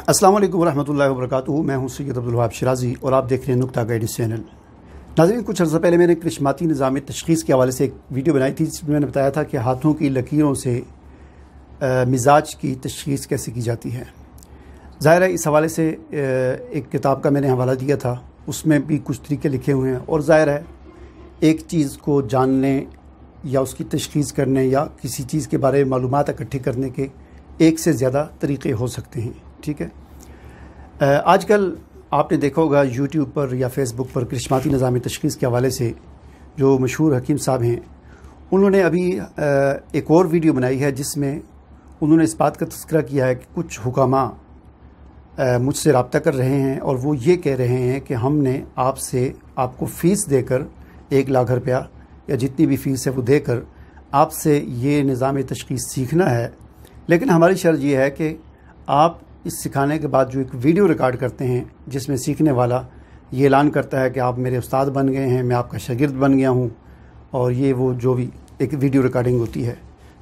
अस्सलाम वालेकुम वरहमतुल्लाहि वबरकातुहू। मैं हूं सैयद अब्दुल वहाब शिराजी और आप देख रहे हैं नुक्ता गाइड्स चैनल। नाज़रीन, कुछ अर्सा पहले मैंने करिश्माती निज़ाम तशख़ीस के हवाले से एक वीडियो बनाई थी जिसमें मैंने बताया था कि हाथों की लकीरों से मिजाज की तशख़ीस कैसे की जाती है। ज़ाहिर है इस हवाले से एक किताब का मैंने हवाला दिया था, उसमें भी कुछ तरीके लिखे हुए हैं और ज़ाहिर है एक चीज़ को जानने या उसकी तशख़ीस करने या किसी चीज़ के बारे में मालूमात इकट्ठी करने के एक से ज़्यादा तरीक़े हो सकते हैं। ठीक है, आजकल आपने देखा होगा यूट्यूब पर या फेसबुक पर करिश्माती निज़ाम तशख़ीस के हवाले से जो मशहूर हकीम साहब हैं, उन्होंने अभी एक और वीडियो बनाई है जिसमें उन्होंने इस बात का तज़किरा किया है कि कुछ हुकामा मुझसे रब्ता कर रहे हैं और वो ये कह रहे हैं कि हमने आपको फ़ीस देकर 1 लाख रुपया या जितनी भी फ़ीस है वो देकर आपसे ये निज़ाम तशख़ीस सीखना है, लेकिन हमारी शर्त ये है कि आप इस सिखाने के बाद जो एक वीडियो रिकॉर्ड करते हैं जिसमें सीखने वाला ये ऐलान करता है कि आप मेरे उस्ताद बन गए हैं, मैं आपका शागिर्द बन गया हूँ, और ये वो जो भी एक वीडियो रिकॉर्डिंग होती है,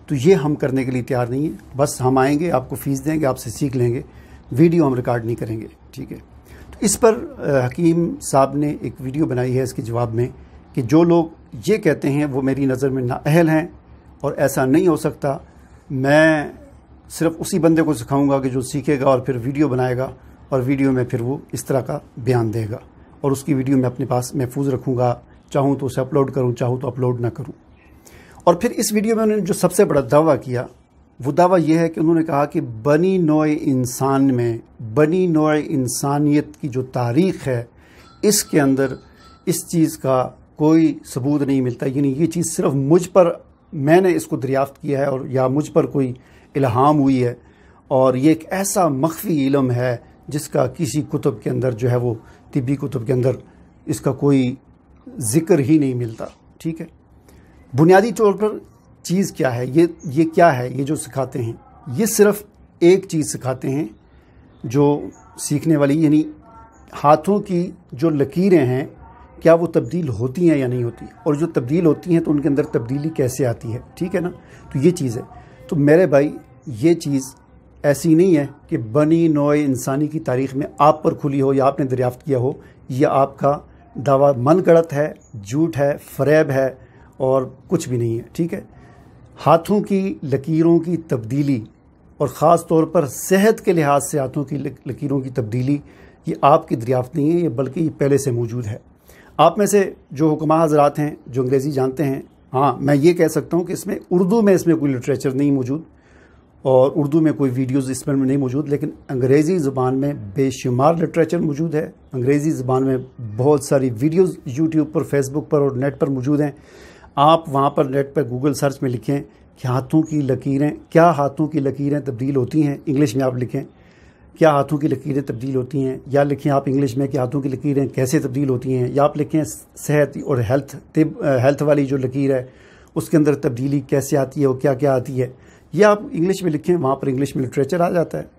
तो ये हम करने के लिए तैयार नहीं है। बस हम आएंगे, आपको फ़ीस देंगे, आपसे सीख लेंगे, वीडियो हम रिकॉर्ड नहीं करेंगे। ठीक है, तो इस पर हकीम साहब ने एक वीडियो बनाई है इसके जवाब में कि जो लोग ये कहते हैं वो मेरी नज़र में नाअहल हैं और ऐसा नहीं हो सकता। मैं सिर्फ़ उसी बंदे को सिखाऊंगा कि जो सीखेगा और फिर वीडियो बनाएगा और वीडियो में फिर वो इस तरह का बयान देगा और उसकी वीडियो मैं अपने पास महफूज रखूँगा, चाहूँ तो उसे अपलोड करूँ, चाहूँ तो अपलोड ना करूँ। और फिर इस वीडियो में उन्होंने जो सबसे बड़ा दावा किया वो दावा यह है कि उन्होंने कहा कि बनी नौए इंसान में, बनी नौए इंसानियत की जो तारीख़ है इसके अंदर इस चीज़ का कोई सबूत नहीं मिलता, यानी ये चीज़ सिर्फ़ मुझ पर, मैंने इसको दरियाफ़्त किया है और या मुझ पर कोई इल्हाम हुई है, और ये एक ऐसा मख्फी इल्म है जिसका किसी कुतुब के अंदर जो है वो तिब्बी कुतुब के अंदर इसका कोई ज़िक्र ही नहीं मिलता। ठीक है, बुनियादी तौर पर चीज़ क्या है, ये क्या है, ये जो सिखाते हैं ये सिर्फ़ एक चीज़ सिखाते हैं जो सीखने वाली, यानी हाथों की जो लकीरें हैं क्या वो तब्दील होती हैं या नहीं होती, और जो तब्दील होती हैं तो उनके अंदर तब्दीली कैसे आती है। ठीक है ना, तो ये चीज़ है। तो मेरे भाई ये चीज़ ऐसी नहीं है कि बनी नौए इंसानी की तारीख़ में आप पर खुली हो या आपने दरियाफ़्त किया हो, यह आपका दावा मनगढ़ंत है, झूठ है, फ़रेब है और कुछ भी नहीं है। ठीक है, हाथों की लकीरों की तब्दीली और ख़ास तौर पर सेहत के लिहाज से हाथों की लकीरों की तब्दीली ये आपकी दरियाफ़्त नहीं है, ये बल्कि ये पहले से मौजूद है। आप में से जो हुक्मा हज़रात हैं जो अंग्रेज़ी जानते हैं, हाँ मैं ये कह सकता हूँ कि इसमें उर्दू में इसमें कोई लिटरेचर नहीं मौजूद और उर्दू में कोई वीडियोज़ इसमें नहीं मौजूद, लेकिन अंग्रेज़ी ज़बान में बेशुमार लिटरेचर मौजूद है। अंग्रेज़ी ज़बान में बहुत सारी वीडियोज़ यूट्यूब पर, फेसबुक पर और नेट पर मौजूद हैं। आप वहाँ पर नेट पर गूगल सर्च में लिखें कि हाथों की लकीरें, क्या हाथों की लकीरें तब्दील होती हैं, इंग्लिश में आप लिखें क्या हाथों की लकीरें तब्दील होती हैं, या लिखें आप इंग्लिश में कि हाथों की लकीरें कैसे तब्दील होती हैं, या आप लिखें सेहत और हेल्थ वाली जो लकीर है उसके अंदर तब्दीली कैसे आती है और क्या क्या आती है, ये आप इंग्लिश में लिखें, वहाँ पर इंग्लिश में लिटरेचर आ जाता है।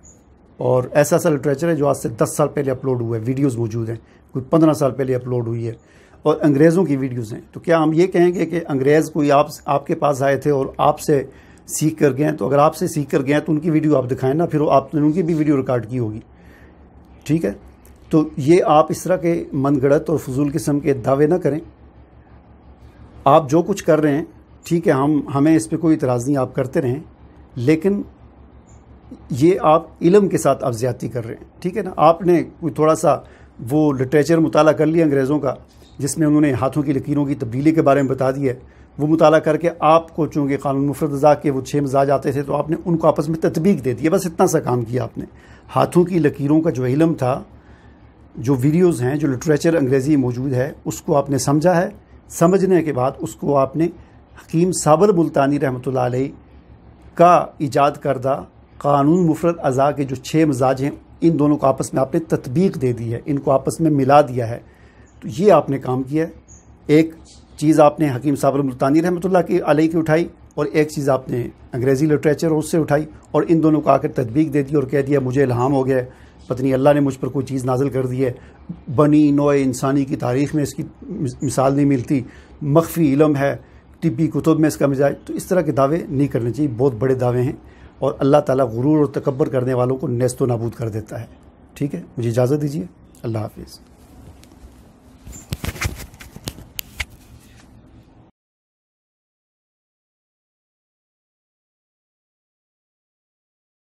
और ऐसा लिटरेचर है जो आज से 10 साल पहले अपलोड हुआ है, वीडियोज़ मौजूद हैं, कोई 15 साल पहले अपलोड हुई है और अंग्रेज़ों की वीडियोज़ हैं। तो क्या हम ये कहेंगे कि अंग्रेज़ कोई आपके पास आए थे और आपसे सीख कर गए? तो अगर आपसे सीख कर गए तो उनकी वीडियो आप दिखाएं ना, फिर आपने उनकी भी वीडियो रिकॉर्ड की होगी। ठीक है, तो ये आप इस तरह के मनगढ़ंत और फजूल किस्म के दावे ना करें। आप जो कुछ कर रहे हैं ठीक है, हमें इस पर कोई इतराज़ नहीं, आप करते रहें, लेकिन ये आप इल्म के साथ आप ज़्यादती कर रहे हैं। ठीक है ना, आपने कोई थोड़ा सा वो लिटरेचर मुताला कर लिया अंग्रेज़ों का जिसमें उन्होंने हाथों की लकीरों की तब्दीली के बारे में बता दिया है, वो मुताला करके आपको चूँकि कानून मुफरद अज़ा के वो 6 मिजाज आते थे तो आपने उनको आपस में तत्बीक दे दी, बस इतना सा काम किया आपने। हाथों की लकीरों का जो इल्म था, जो वीडियोज़ हैं, जो लिटरेचर अंग्रेज़ी मौजूद है, उसको आपने समझा है, समझने के बाद उसको आपने हकीम साबर मुल्तानी रहमतुल्लाह अलैह का ईजाद करदा कानून मुफरद अज़ा के जो 6 मिजाज हैं, इन दोनों को आपस में आपने तत्बीक दे दी है, इनको आपस में मिला दिया है। तो ये आपने काम किया है। एक चीज़ आपने हकीम साबर मुल्तानी रहमतुल्लाह की अलैह की उठाई और एक चीज़ आपने अंग्रेज़ी लिटरेचर उससे उठाई और इन दोनों को आकर तदबीक दे दी और कह दिया मुझे इल्हाम हो गया, पत्नी अल्लाह ने मुझ पर कोई चीज़ नाजिल कर दी है। बनी नौए इंसानी की तारीख़ में इसकी मिसाल नहीं मिलती, मख्फी इल्म है, तिब्बी कुतुब में इसका मिजाज। तो इस तरह के दावे नहीं करने चाहिए, बहुत बड़े दावे हैं। اور اللہ تعالیٰ غرور اور تکبر کرنے والوں کو نیست و نابود کر دیتا ہے. ٹھیک ہے, مجھے اجازت دیجیے. اللہ حافظ.